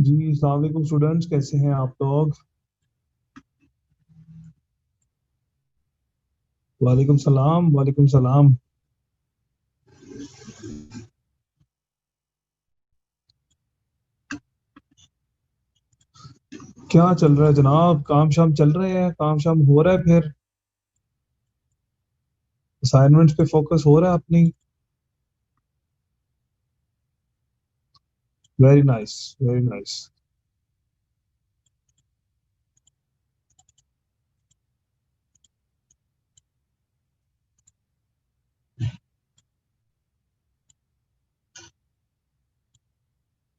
जी अस्सलाम वालेकुम स्टूडेंट्स, कैसे हैं आप लोग? वालेकुम सलाम, वालेकुम सलाम। क्या चल रहा है जनाब? काम शाम चल रहे हैं? काम शाम हो रहा है? फिर असाइनमेंट्स पे फोकस हो रहा है अपनी? Very nice, very nice.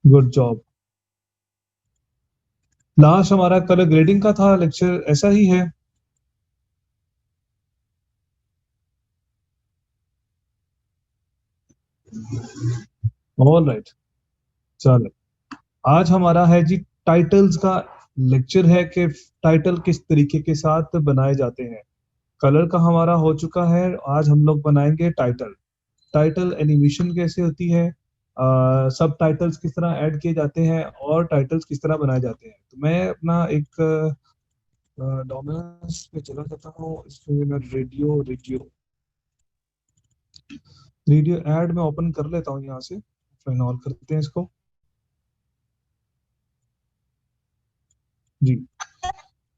Good job. Last हमारा कल ग्रेडिंग का था लेक्चर, ऐसा ही है? ऑल राइट, चलो। आज हमारा है जी टाइटल्स का लेक्चर है कि टाइटल किस तरीके के साथ बनाए जाते हैं। कलर का हमारा हो चुका है, आज हम लोग बनाएंगे टाइटल। टाइटल एनिमेशन कैसे होती है, सब टाइटल्स किस तरह ऐड किए जाते हैं और टाइटल्स किस तरह बनाए जाते हैं। तो मैं अपना एक डोमिनोस पे चला जाता हूँ, इसमें मैं रेडियो रेडियो रेडियो ऐड में ओपन कर लेता हूँ यहाँ से। फाइन और करते हैं इसको। जी,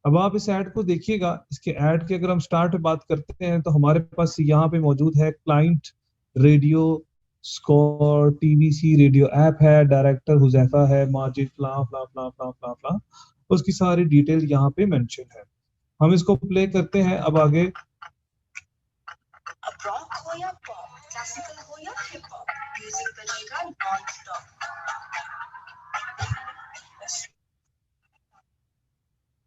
अब आप इस ऐड को देखिएगा। इसके ऐड की अगर हम स्टार्ट में बात करते हैं तो हमारे पास यहाँ पे मौजूद है client radio, score, TVC radio app है, डायरेक्टर हुजैफा है, माजिद फला फला फला फला फला फला, उसकी सारी डिटेल यहाँ पे मेंशन है। हम इसको प्ले करते हैं अब आगे। अब रॉक हो या पॉप, क्लासिकल हो या हिप हॉप, म्यूजिक बजेगा नॉन स्टॉप।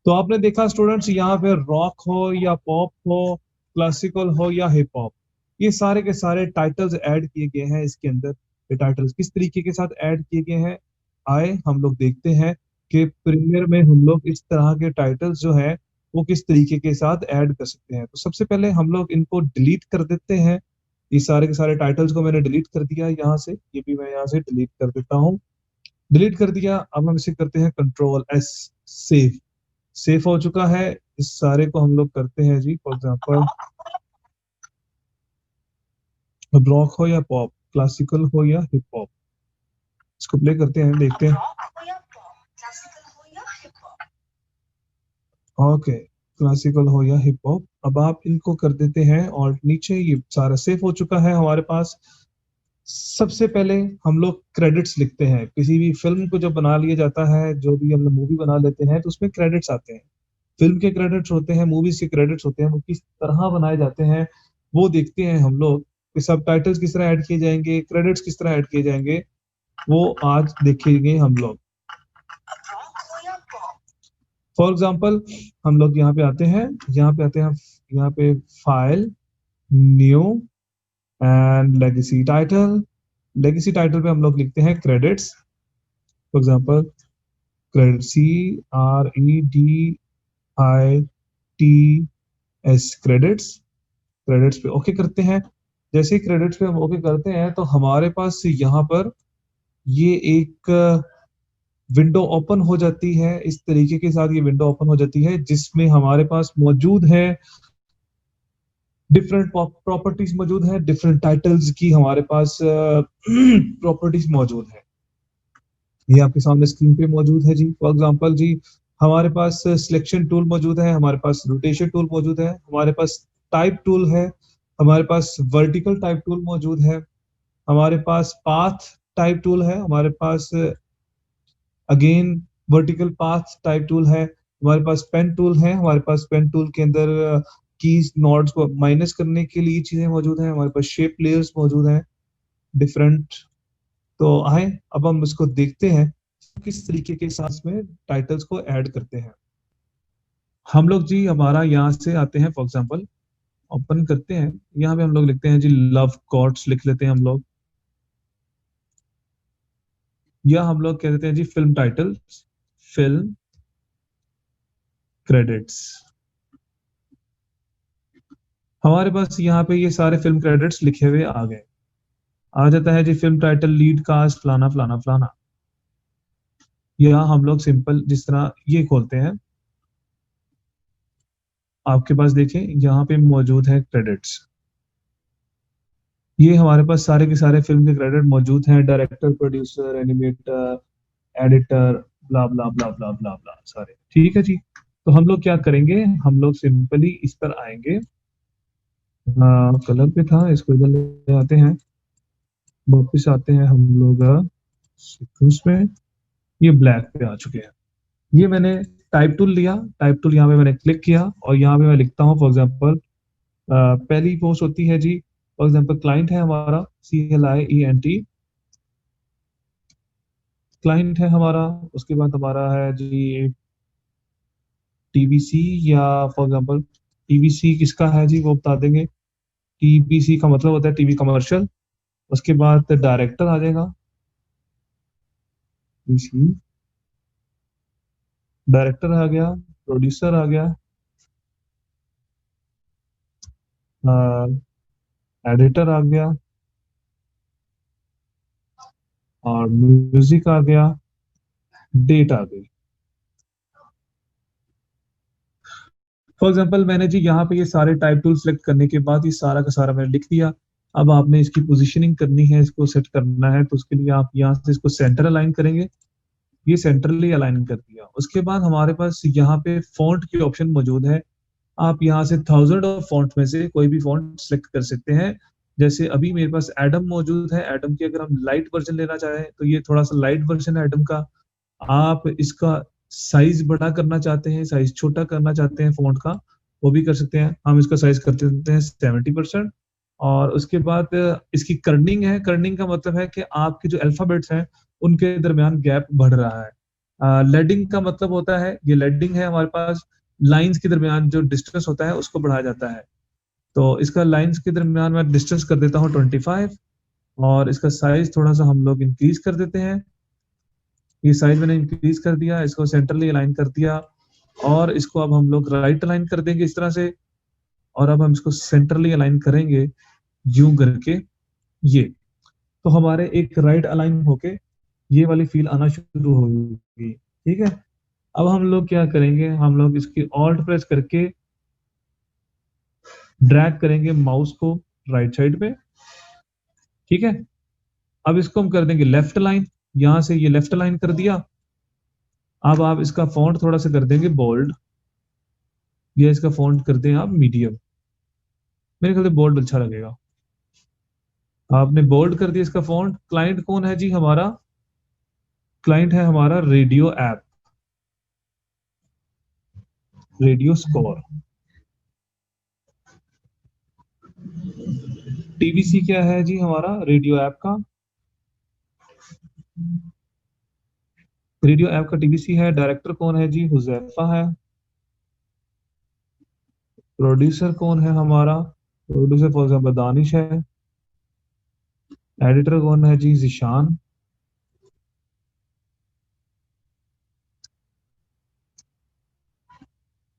तो आपने देखा स्टूडेंट्स, यहाँ पे रॉक हो या पॉप हो, क्लासिकल हो या हिप हॉप, ये सारे के सारे टाइटल्स ऐड किए गए हैं इसके अंदर। ये टाइटल्स किस तरीके के साथ ऐड किए गए हैं, आए हम लोग देखते हैं कि प्रीमियर में हम लोग इस तरह के टाइटल्स जो है वो किस तरीके के साथ ऐड कर सकते हैं। तो सबसे पहले हम लोग इनको डिलीट कर देते हैं। ये सारे के सारे टाइटल्स को मैंने डिलीट कर दिया यहाँ से, ये भी मैं यहाँ से डिलीट कर देता हूँ। डिलीट कर दिया। अब हम इसे करते हैं कंट्रोल एस, सेव। सेव हो चुका है। इस सारे को हम लोग करते हैं जी, फॉर एग्जांपल रॉक हो या पॉप, क्लासिकल हो या हिप हॉप, इसको प्ले करते हैं, देखते हैं। ओके, क्लासिकल हो या हिप हॉप। अब आप इनको कर देते हैं और नीचे ये सारा सेव हो चुका है हमारे पास। सबसे पहले हम लोग क्रेडिट्स लिखते हैं। किसी भी फिल्म को जब बना लिया जाता है, जो भी हम लोग मूवी बना लेते हैं तो उसमें क्रेडिट्स आते हैं। फिल्म के क्रेडिट्स होते हैं, मूवीज के क्रेडिट्स होते हैं, वो किस तरह बनाए जाते हैं वो देखते हैं हम लोग। कि सब टाइटल्स किस तरह ऐड किए जाएंगे, क्रेडिट्स किस तरह ऐड किए जाएंगे, वो आज देखेंगे हम लोग। फॉर एग्जाम्पल हम लोग यहाँ पे आते हैं, यहाँ पे आते हैं, यहाँ पे file, new and legacy title. Legacy title पे हम लोग लिखते हैं credits. For example credit, CREDITS, credits. Credits पे ओके करते हैं। जैसे ही क्रेडिट्स पे हम ओके करते हैं तो हमारे पास यहाँ पर ये एक विंडो ओपन हो जाती है। इस तरीके के साथ ये विंडो ओपन हो जाती है जिसमें हमारे पास मौजूद है डिफरेंट प्रॉपर्टीज मौजूद है, डिफरेंट टाइटल्स की हमारे पास प्रॉपर्टीज मौजूद है। ये आपके सामने स्क्रीन पे मौजूद है जी। फॉर एग्जांपल जी, हमारे पास सिलेक्शन टूल मौजूद है, हमारे पास रोटेशन टूल मौजूद है, हमारे पास टाइप टूल है, हमारे पास वर्टिकल टाइप टूल मौजूद है, हमारे पास पाथ टाइप टूल है, हमारे पास again vertical path type tool है, हमारे पास पेन टूल है, हमारे पास पेन टूल के अंदर कीज नोड्स को माइनस करने के लिए चीजें मौजूद हैं, हमारे पास शेप लेयर्स मौजूद हैं डिफरेंट। तो आए अब हम इसको देखते हैं किस तरीके के साथ में टाइटल्स को ऐड करते हैं। हम लोग जी हमारा यहाँ से आते हैं, फॉर एग्जांपल ओपन करते हैं, यहाँ पे हम लोग लिखते हैं जी लव कॉर्ड्स लिख लेते हैं हम लोग, या हम लोग कह देते हैं जी फिल्म टाइटल, फिल्म क्रेडिट्स। हमारे पास यहाँ पे ये सारे फिल्म क्रेडिट्स लिखे हुए आ गए। आ जाता है जी फिल्म टाइटल, लीड कास्ट, फलाना फलाना फलाना। या हम लोग सिंपल जिस तरह ये खोलते हैं, आपके पास देखें यहाँ पे मौजूद है क्रेडिट्स। ये हमारे पास सारे के सारे फिल्म के क्रेडिट मौजूद हैं, डायरेक्टर, प्रोड्यूसर, एनिमेटर, एडिटर, ब्ला ब्ला ब्ला ब्ला ब्ला ब्ला सारे। ठीक है जी। तो हम लोग क्या करेंगे, हम लोग सिंपली इस पर आएंगे, कलर पे था, इसको इधर ले आते हैं, वापिस आते हैं हम लोग सीक्वेंस में, ये ब्लैक पे आ चुके हैं। ये मैंने टाइप टूल लिया, टाइप टूल यहाँ पे मैंने क्लिक किया और यहाँ पे मैं लिखता हूँ फॉर एग्जांपल, पहली पोस्ट होती है जी, फॉर एग्जांपल क्लाइंट है हमारा, CLIENT, क्लाइंट है हमारा। उसके बाद हमारा है जी TBC, या फॉर एग्जांपल TBC किसका है जी वो बता देंगे। TBC का मतलब होता है टीवी कमर्शियल। उसके बाद डायरेक्टर आ जाएगा, डायरेक्टर आ गया, प्रोड्यूसर आ गया, एडिटर आ गया, और म्यूजिक आ गया, डेट आ गई। फॉर एग्जांपल मैंने जी यहाँ पे ये सारे टाइप टूल सेलेक्ट करने के बाद ये सारा का सारा मैंने लिख दिया। अब आपने इसकी पोजीशनिंग करनी है, इसको सेट करना है, तो उसके लिए आप यहाँ से इसको सेंटर अलाइन करेंगे। ये सेंट्रली अलाइन कर दिया। उसके बाद हमारे पास यहाँ पे फॉन्ट की ऑप्शन मौजूद है। आप यहाँ से थाउजेंड ऑफ फॉन्ट में से कोई भी फॉन्ट सेलेक्ट कर सकते हैं। जैसे अभी मेरे पास एडम मौजूद है, एडम की अगर हम लाइट वर्जन लेना चाहें तो ये थोड़ा सा लाइट वर्जन है एडम का। आप इसका साइज बड़ा करना चाहते हैं, साइज छोटा करना चाहते हैं फॉन्ट का, वो भी कर सकते हैं। हम इसका साइज कर देते हैं 70%। और उसके बाद इसकी कर्निंग है, कर्निंग का मतलब है कि आपके जो अल्फाबेट्स हैं उनके दरमियान गैप बढ़ रहा है। लेडिंग का मतलब होता है, ये लेडिंग है हमारे पास, लाइंस के दरमियान जो डिस्टेंस होता है उसको बढ़ाया जाता है। तो इसका लाइंस के दरमियान मैं डिस्टेंस कर देता हूँ 25, और इसका साइज थोड़ा सा हम लोग इंक्रीज कर देते हैं। ये साइज मैंने इंक्रीज कर दिया, इसको सेंटरली अलाइन कर दिया, और इसको अब हम लोग राइट अलाइन कर देंगे इस तरह से। और अब हम इसको सेंटरली अलाइन करेंगे यूं करके, ये तो हमारे एक राइट अलाइन होके ये वाली फील आना शुरू होगी। ठीक है। अब हम लोग क्या करेंगे, हम लोग इसकी ऑल्ट प्रेस करके ड्रैग करेंगे माउस को राइट साइड पे। ठीक है। अब इसको हम कर देंगे लेफ्ट लाइन, यहां से ये लेफ्ट लाइन कर दिया। अब आप इसका फॉन्ट थोड़ा सा कर देंगे बोल्ड, या इसका फॉन्ट कर दें आप मीडियम, मेरे ख्याल से बोल्ड अच्छा लगेगा। आपने बोल्ड कर दिया इसका फॉन्ट। क्लाइंट कौन है जी हमारा, क्लाइंट है हमारा radio app, radio score. TBC क्या है जी हमारा, रेडियो ऐप का, रेडियो ऐप का TBC है। डायरेक्टर कौन है जी, हुजैफा है। प्रोड्यूसर कौन है हमारा, प्रोड्यूसर फॉर एग्जाम्पल दानिश है। एडिटर कौन है जी, जिशान।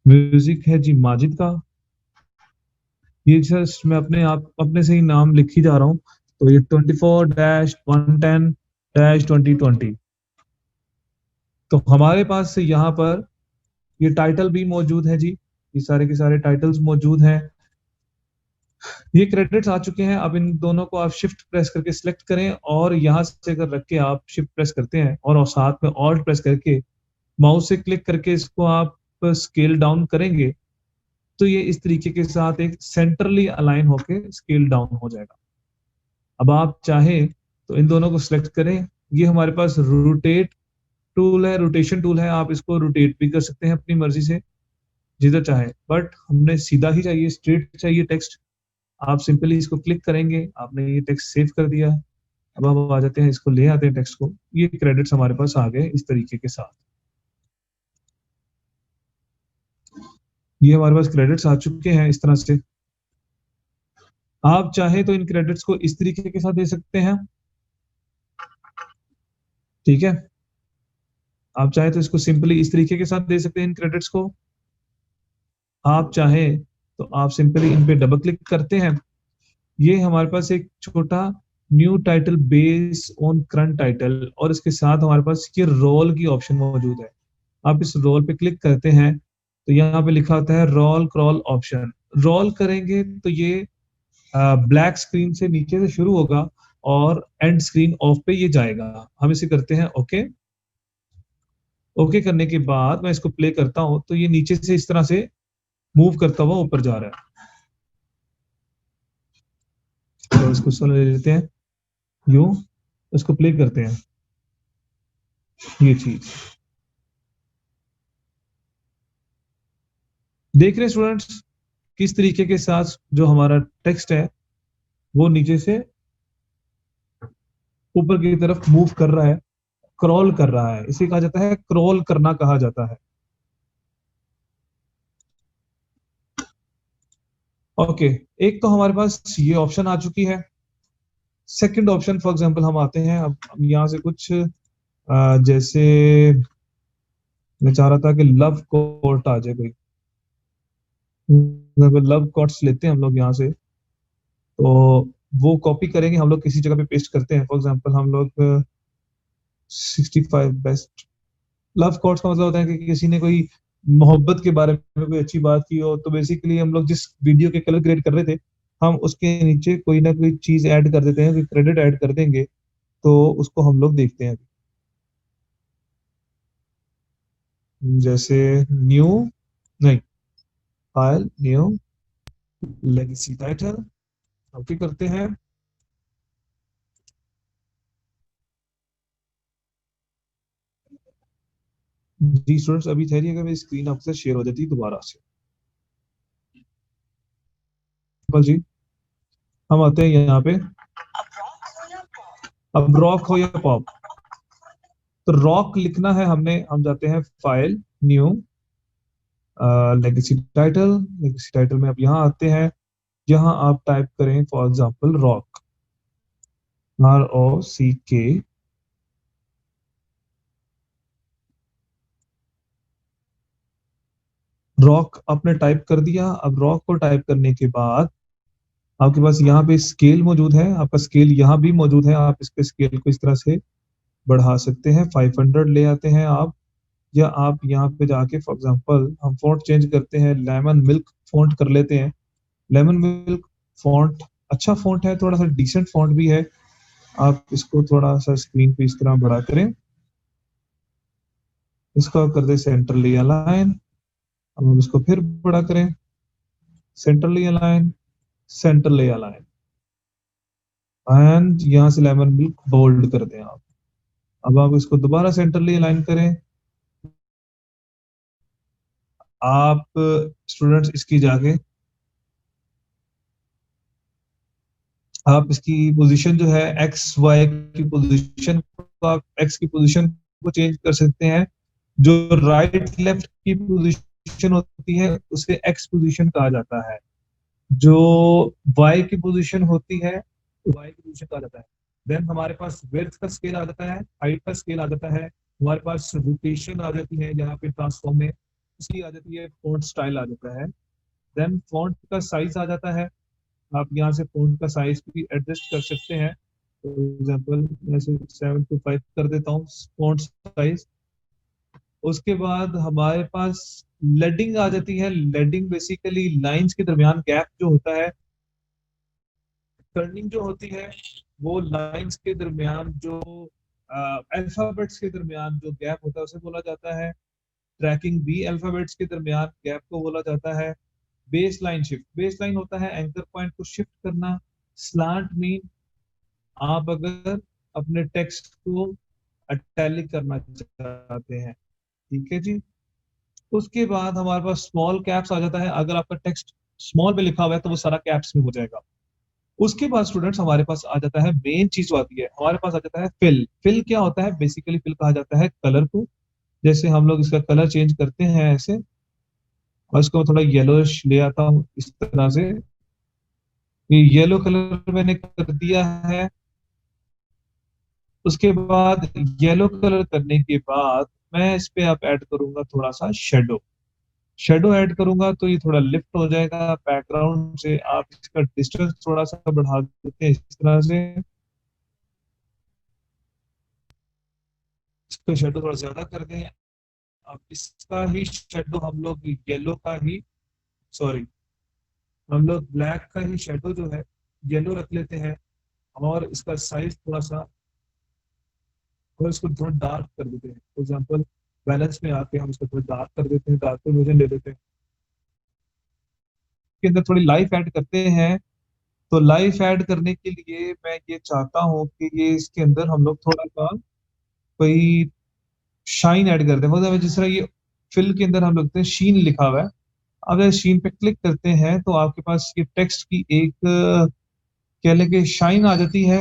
म्यूजिक है जी माजिद का। ये जस्ट मैं अपने आप अपने से ही नाम लिख ही जा रहा हूँ। तो ये 24-110-2020। तो हमारे पास से यहाँ पर ये टाइटल भी मौजूद है जी, ये सारे के सारे टाइटल्स मौजूद हैं। ये क्रेडिट्स आ चुके हैं। अब इन दोनों को आप शिफ्ट प्रेस करके सिलेक्ट करें, और यहाँ से अगर रख के आप शिफ्ट प्रेस करते हैं और साथ में ऑल्ट प्रेस करके माउस से क्लिक करके इसको आप स्केल डाउन करेंगे, तो ये इस तरीके के साथ एक सेंट्रली अलाइन होके स्केल डाउन हो जाएगा। अब आप चाहें तो इन दोनों को सिलेक्ट करें। ये हमारे पास रोटेट टूल है, रोटेशन टूल है, आप इसको रोटेट भी कर सकते हैं अपनी मर्जी से जिधर चाहे, बट हमने सीधा ही चाहिए, स्ट्रेट चाहिए टेक्स्ट। आप सिंपली इसको क्लिक करेंगे, आपने ये टेक्स्ट सेव कर दिया। अब हम आ जाते हैं, इसको ले आते हैं टेक्स्ट को। ये क्रेडिट्स हमारे पास आ गए इस तरीके के साथ। ये हमारे पास क्रेडिट्स आ चुके हैं इस तरह से। आप चाहे तो इन क्रेडिट्स को इस तरीके के साथ दे सकते हैं। ठीक है। आप चाहे तो इसको सिंपली इस तरीके के साथ दे सकते हैं इन क्रेडिट्स को। आप चाहे तो आप सिंपली इन पे डबल क्लिक करते हैं। ये हमारे पास एक छोटा new title base on current title, और इसके साथ हमारे पास ये रोल की ऑप्शन मौजूद है। आप इस रोल पे क्लिक करते हैं तो यहाँ पे लिखा होता है रोल क्रॉल ऑप्शन। रोल करेंगे तो ये ब्लैक स्क्रीन से नीचे से शुरू होगा और एंड स्क्रीन ऑफ पे ये जाएगा। हम इसे करते हैं ओके। ओके करने के बाद मैं इसको प्ले करता हूं तो ये नीचे से इस तरह से मूव करता हुआ ऊपर जा रहा है। तो इसको सुन ले लेते हैं, यूं इसको प्ले करते हैं ये चीज। देख रहे हैं स्टूडेंट्स किस तरीके के साथ जो हमारा टेक्स्ट है वो नीचे से ऊपर की तरफ मूव कर रहा है, क्रॉल कर रहा है। इसे कहा जाता है क्रॉल करना कहा जाता है। ओके, एक तो हमारे पास ये ऑप्शन आ चुकी है। सेकंड ऑप्शन फॉर एग्जांपल हम आते हैं, अब यहाँ से कुछ जैसे मैं चाह रहा था कि लव कोट आ जाए कोई, लव कोट्स लेते हैं हम लोग यहाँ से। तो वो कॉपी करेंगे हम लोग, किसी जगह पे पेस्ट करते हैं। फॉर एग्जांपल हम लोग 65 बेस्ट लव कोट्स का मतलब होता है कि किसी ने कोई मोहब्बत के बारे में कोई अच्छी बात की हो, तो बेसिकली हम लोग जिस वीडियो के कलर ग्रेड कर रहे थे हम उसके नीचे कोई ना कोई चीज ऐड कर देते हैं, कोई क्रेडिट ऐड कर देंगे तो उसको हम लोग देखते हैं। जैसे न्यू, नहीं, file new legacy title, copy करते हैं। जी स्टूडेंट्स अभी ठहरिएगा, मेरी स्क्रीन आपसे शेयर हो जाती है दोबारा से। बस जी, हम आते हैं यहाँ पे। अब रॉक हो या पॉप, तो रॉक लिखना है हमने, हम जाते हैं file new legacy title. Legacy title में अब यहाँ आते हैं, यहाँ आप टाइप करें for example rock, ROCK। Rock आपने टाइप कर दिया। अब रॉक को टाइप करने के बाद आपके पास यहाँ पे स्केल मौजूद है, आपका स्केल यहाँ भी मौजूद है। आप इसके स्केल को इस तरह से बढ़ा सकते हैं, 500 ले आते हैं आप, या आप यहाँ पे जाके फॉर एग्जांपल हम फॉन्ट चेंज करते हैं, लेमन मिल्क फॉन्ट कर लेते हैं। लेमन मिल्क फॉन्ट अच्छा फॉन्ट है, थोड़ा सा डिसेंट फॉन्ट भी है। आप इसको थोड़ा सा स्क्रीन पे इस तरह बड़ा करें, इसको कर दे सेंट्रली अलाइन। अब हम इसको फिर बड़ा करें, centrally align, centrally align, and यहाँ से लेमन मिल्क बोल्ड कर दें आप। अब आप इसको दोबारा सेंट्रली अलाइन करें। आप स्टूडेंट्स इसकी जाके आप इसकी पोजीशन जो है एक्स वाई की पोजीशन को, आप एक्स की पोजीशन को चेंज कर सकते हैं। जो राइट लेफ्ट की पोजीशन होती है उसे एक्स पोजीशन कहा जाता है। जो वाई की पोजीशन होती है वाई की पोजीशन कहा जाता है। देन हमारे पास विड्थ का स्केल आ जाता है, हाइट का स्केल आ जाता है, हमारे पास रोटेशन आ जाती है, जहाँ पे ट्रांसफॉर्म में उसकी आ जाती है, फॉन्ट स्टाइल आ जाता है। देन फॉन्ट का साइज आ जाता है। आप यहाँ से फॉन्ट का साइज भी एडजस्ट कर सकते हैं। फॉर एग्जाम्पल मैं 7 to 5 कर देता हूँ फॉन्ट साइज। उसके बाद हमारे पास लेडिंग आ जाती है। लेडिंग बेसिकली लाइंस के दरमियान गैप जो होता है, टर्निंग जो होती है वो लाइंस के दरमियान जो अल्फाबेट्स के दरमियान जो गैप होता है उसे बोला जाता है। ट्रैकिंग भी अल्फाबेट्स के दरमियान गैप को बोला जाता है। Base line shift, base line होता है एंकर पॉइंट को शिफ्ट करना। स्लांट मीन आप अगर अपने टेक्स्ट को अटैलिक करना चाहते हैं, ठीक है जी। उसके बाद हमारे पास स्मॉल कैप्स आ जाता है, अगर आपका टेक्स्ट स्मॉल में लिखा हुआ है तो वो सारा कैप्स में हो जाएगा। उसके बाद स्टूडेंट्स हमारे पास आ जाता है मेन चीज जो आती है, हमारे पास आ जाता है फिल। फिल क्या होता है? बेसिकली फिल कहा जाता है कलर को। जैसे हम लोग इसका कलर चेंज करते हैं ऐसे, और इसको थोड़ा येलोइश ले आता हूँ इस तरह से। ये येलो कलर मैंने कर दिया है। उसके बाद येलो कलर करने के बाद मैं इस पे आप ऐड करूंगा थोड़ा सा शेडो। शेडो ऐड करूंगा तो ये थोड़ा लिफ्ट हो जाएगा बैकग्राउंड से। आप इसका डिस्टेंस थोड़ा सा बढ़ा देते हैं इस तरह से। इसका शेडो थोड़ा ज्यादा कर दें। अब इसका ही शेडो हम लोग येलो का ही, सॉरी, हम लोग ब्लैक का ही शेडो जो है येलो रख लेते हैं, और इसका साइज थोड़ा सा, और इसको थोड़ा डार्क कर देते हैं। फॉर एग्जाम्पल बैलेंस में आके हम इसको थोड़ा डार्क कर देते हैं, डार्क वर्जन ले लेते हैं। इसके अंदर थोड़ी लाइफ ऐड करते हैं। तो लाइफ ऐड करने के लिए मैं ये चाहता हूँ कि ये इसके अंदर हम लोग थोड़ा सा कोई शाइन ऐड करते हैं। मतलब जिस तरह ये फिल के अंदर हम लगते हैं शीन लिखा हुआ है, अगर शीन पे क्लिक करते हैं तो आपके पास ये टेक्स्ट की एक कह लें कि शाइन आ जाती है।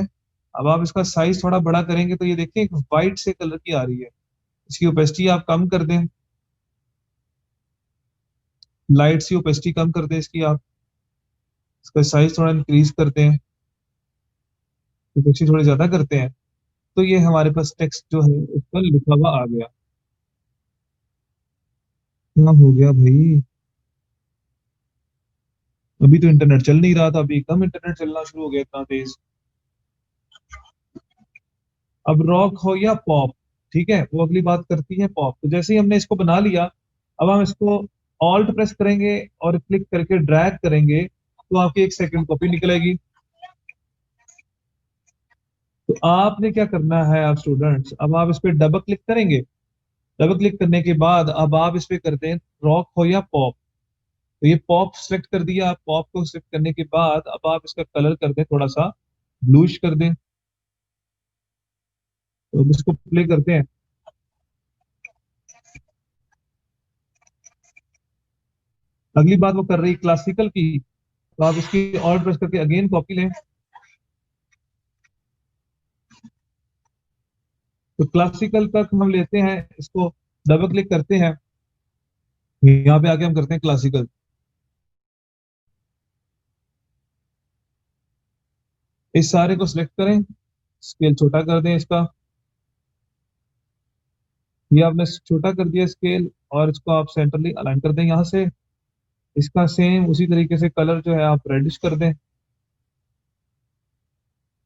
अब आप इसका साइज थोड़ा बड़ा करेंगे तो ये देखिए एक वाइट से कलर की आ रही है। इसकी ओपेसिटी आप कम कर दें, लाइट सी ओपेसिटी कम कर दें इसकी आप, इसका साइज थोड़ा इंक्रीज करते हैं, ओपेसिटी थोड़ी ज्यादा करते हैं, तो ये हमारे पास टेक्स्ट जो है उस पर लिखा हुआ आ गया। क्या हो गया भाई, अभी तो इंटरनेट चल नहीं रहा था, अभी एकदम इंटरनेट चलना शुरू हो गया इतना तेज। अब रॉक हो या पॉप, ठीक है, वो अगली बात करती है पॉप। तो जैसे ही हमने इसको बना लिया, अब हम इसको ऑल्ट प्रेस करेंगे और क्लिक करके ड्रैग करेंगे तो आपकी एक सेकंड कॉपी निकलेगी। तो आपने क्या करना है आप स्टूडेंट्स, अब आप इस पे डबल क्लिक करेंगे। डबल क्लिक करने के बाद अब आप इस पे करते हैं रॉक हो या पॉप। तो ये पॉप सेलेक्ट कर दिया। आप पॉप को सेलेक्ट करने के बाद अब आप इसका कलर कर दें थोड़ा सा ब्लूइश कर दें। तो अब इसको प्ले करते हैं। अगली बात वो कर रही है क्लासिकल की, तो आप इसकी ऑल्ट प्रेस करके अगेन कॉपी लें। तो क्लासिकल तक हम लेते हैं इसको, डबल क्लिक करते हैं, यहाँ पे आके हम करते हैं क्लासिकल। इस सारे को सिलेक्ट करें, स्केल छोटा कर दें इसका, ये आपने छोटा कर दिया स्केल, और इसको आप सेंटरली अलाइन कर दें यहाँ से। इसका सेम उसी तरीके से कलर जो है आप रेडिश कर दें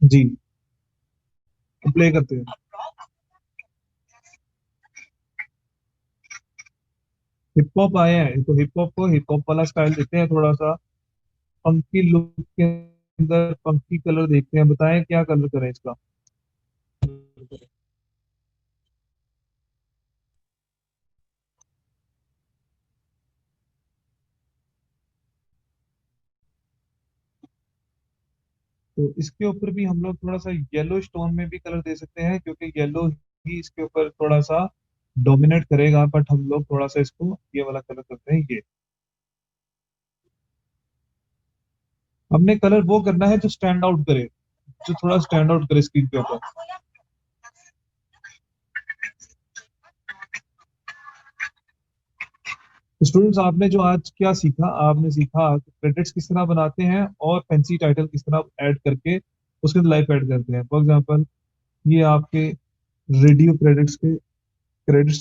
जी। प्ले करते हैं, हिप हॉप आए हैं तो हिप हॉप को हिप हॉप वाला स्टाइल देते हैं, थोड़ा सा पंकी लुक के अंदर पंकी कलर देखते हैं, बताएं क्या कलर करें इसका। तो इसके ऊपर भी हम लोग थोड़ा सा येलो स्टोन में भी कलर दे सकते हैं, क्योंकि येलो ही इसके ऊपर थोड़ा सा डोमिनेट करेगा, बट हम लोग थोड़ा सा इसको ये वाला कलर करते हैं ये। हमने कलर वो करना है जो स्टैंड आउट करे, जो थोड़ा स्टैंड आउट करे स्क्रीन के ऊपर। तो स्टूडेंट्स आपने जो आज क्या सीखा, आपने सीखा कि क्रेडिट्स किस तरह बनाते हैं और फैंसी टाइटल किस तरह ऐड करके उसके अंदर लाइफ ऐड करते हैं। फॉर एग्जांपल ये आपके रेडियो क्रेडिट्स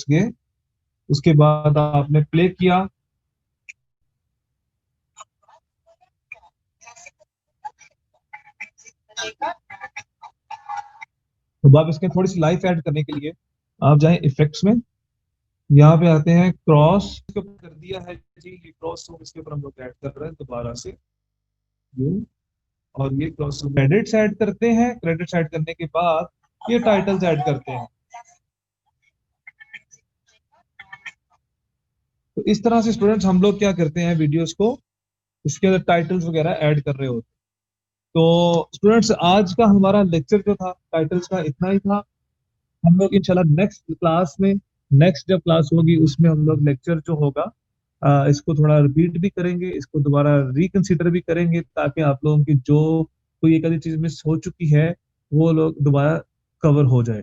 के, उसके बाद आपने प्ले किया, तो आप इसके थोड़ी सी लाइफ ऐड करने के लिए आप जाएं इफेक्ट्स में, यहाँ पे आते हैं क्रॉस के ऊपर कर दिया है जी, ये क्रॉस इसके ऊपर हम लोग ऐड कर रहे हैं दोबारा से ये, और ये क्रॉस क्रेडिट्स ऐड करते हैं। क्रेडिट्स ऐड करने के बाद ये टाइटल्स ऐड करते हैं। तो इस तरह से स्टूडेंट्स हम लोग क्या करते हैं, वीडियोस को इसके अंदर टाइटल्स वगैरह ऐड कर रहे होते हैं। तो स्टूडेंट्स आज का हमारा लेक्चर जो था टाइटल्स का इतना ही था। हम लोग इंशाल्लाह नेक्स्ट क्लास में, नेक्स्ट जब क्लास होगी उसमें हम लोग लेक्चर जो होगा इसको थोड़ा रिपीट भी करेंगे, इसको दोबारा रिकंसिडर भी करेंगे, ताकि आप लोगों की जो कोई एक आधी चीज मिस हो चुकी है वो लोग दोबारा कवर हो जाए।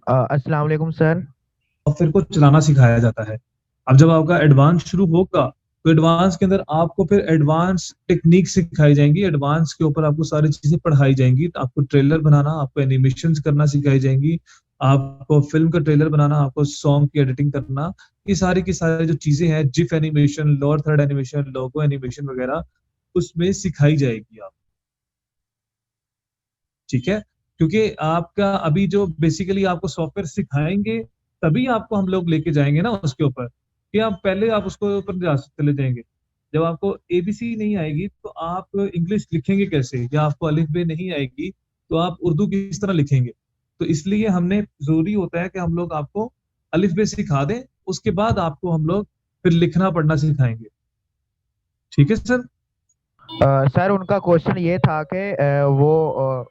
अस्सलाम वालेकुम सर। सॉफ्टवेयर को चलाना सिखाया जाता है। अब जब आपका एडवांस शुरू होगा तो एडवांस के अंदर आपको फिर एडवांस टेक्निक सिखाई जाएंगी, एडवांस के ऊपर आपको सारी चीजें पढ़ाई जाएंगी। तो आपको ट्रेलर बनाना, आपको एनिमेशन करना सिखाई जाएंगी, आपको फिल्म का ट्रेलर बनाना, आपको सॉन्ग की एडिटिंग करना, ये सारी की सारी जो चीजें हैं, GIF animation, lower third animation, logo animation वगैरह, उसमें सिखाई जाएगी आप, ठीक है। क्योंकि आपका अभी जो बेसिकली आपको सॉफ्टवेयर सिखाएंगे तभी आपको हम लोग लेके जाएंगे ना उसके ऊपर, कि आप पहले आप उसको ऊपर जा चले जाएंगे। जब आपको एबीसी नहीं आएगी तो आप इंग्लिश लिखेंगे कैसे, या आपको अलिफ बे नहीं आएगी तो आप उर्दू किस तरह लिखेंगे। तो इसलिए हमने जरूरी होता है कि हम लोग आपको अलिफ बे सिखा दें, उसके बाद आपको हम लोग फिर लिखना पढ़ना सिखाएंगे। ठीक है सर। सर उनका क्वेश्चन ये था कि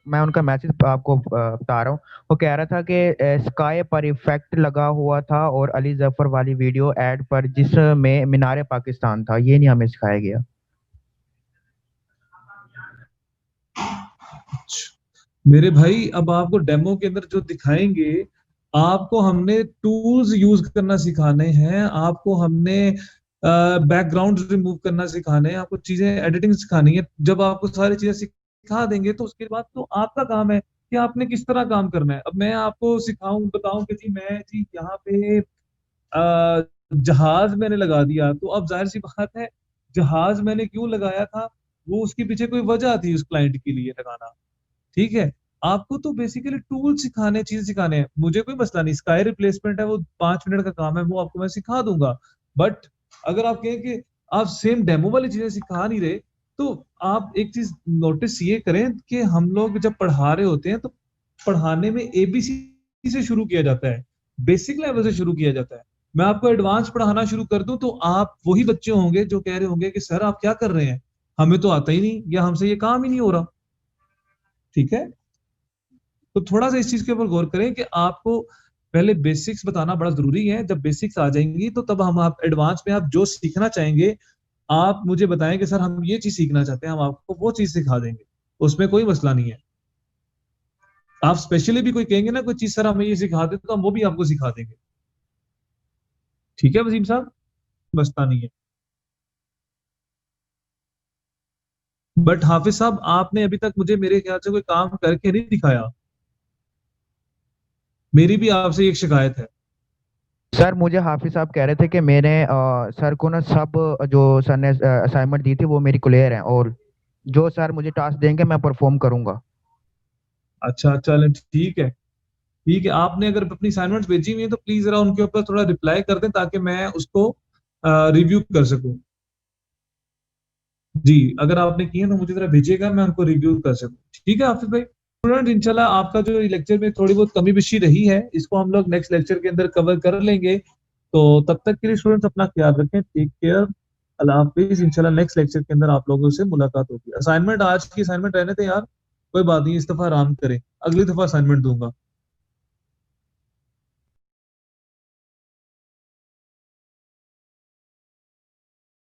मैं उनका मैसेज आपको बता रहा हूँ। वो कह रहा था कि स्काई पर इफेक्ट लगा हुआ था और अली जफर वाली वीडियो एड पर जिसमें मीनार पाकिस्तान था, ये नहीं हमें सिखाया गया। मेरे भाई अब आपको डेमो के अंदर जो दिखाएंगे, आपको हमने टूल्स यूज करना सिखाने हैं, आपको हमने बैकग्राउंड रिमूव करना सिखाने हैं, आपको चीजें एडिटिंग सिखानी है। जब आपको सारी चीजें सिखा देंगे तो उसके बाद तो आपका काम है कि आपने किस तरह काम करना है। अब मैं आपको सिखाऊं बताऊं कि जी मैं जी यहाँ पे जहाज मैंने लगा दिया, तो अब जाहिर सी बात है जहाज मैंने क्यों लगाया था, वो उसके पीछे कोई वजह थी उस क्लाइंट के लिए लगाना। ठीक है। आपको तो बेसिकली टूल सिखाने, चीज सिखाने हैं, मुझे कोई मसला नहीं, स्काई रिप्लेसमेंट है वो 5 मिनट का काम है, वो आपको मैं सिखा दूंगा। बट अगर आप कहें कि आप सेम डेमो वाली चीजें सिखा नहीं रहे, तो आप एक चीज नोटिस ये करें कि हम लोग जब पढ़ा रहे होते हैं तो पढ़ाने में एबीसी से शुरू किया जाता है, बेसिक लेवल से शुरू किया जाता है। मैं आपको एडवांस पढ़ाना शुरू कर दूं तो आप वही बच्चे होंगे जो कह रहे होंगे कि सर आप क्या कर रहे हैं, हमें तो आता ही नहीं, या हमसे ये काम ही नहीं हो रहा। ठीक है। तो थोड़ा सा इस चीज के ऊपर गौर करें कि आपको पहले बेसिक्स बताना बड़ा जरूरी है। जब बेसिक्स आ जाएंगी तो तब हम आप एडवांस में आप जो सीखना चाहेंगे आप मुझे बताएं कि सर हम ये चीज सीखना चाहते हैं, हम आपको वो चीज सिखा देंगे, उसमें कोई मसला नहीं है। आप स्पेशली भी कोई कहेंगे ना कोई चीज सर हमें ये सिखा दे, तो हम वो भी आपको सिखा देंगे। ठीक है वसीम साहब, मसला नहीं है। बट हाफिज साहब आपने अभी तक मुझे मेरे ख्याल से कोई काम करके नहीं दिखाया, मेरी भी आपसे एक शिकायत है। सर मुझे हाफिज साहब कह रहे थे कि मैंने सर को ना सब जो सर ने असाइनमेंट दी थी वो मेरी क्लियर है, और जो सर मुझे टास्क देंगे मैं परफॉर्म करूंगा। अच्छा चलें ठीक है। ठीक है, आपने अगर अपनी असाइनमेंट्स भेजी हुई है तो प्लीज जरा उनके ऊपर थोड़ा रिप्लाई कर दें ताकि मैं उसको रिव्यू कर सकूं। जी अगर आपने किए तो मुझे जरा भेजिएगा, मैं उनको रिव्यू कर सकूं। ठीक है हाफिज भाई। स्टूडेंट इंशाल्लाह आपका जो लेक्चर में थोड़ी बहुत कमी पेशी रही है, इसको हम लोग नेक्स्ट लेक्चर के अंदर कवर कर लेंगे। तो तब तक के लिए स्टूडेंट्स अपना ख्याल रखें, टेक केयर, अल्लाह हाफिज। इंशाल्लाह नेक्स्ट लेक्चर के अंदर आप लोगों से मुलाकात होगी। असाइनमेंट आज की असाइनमेंट रहने थे यार, कोई बात नहीं, इस दफा आराम करें, अगली दफा असाइनमेंट दूंगा।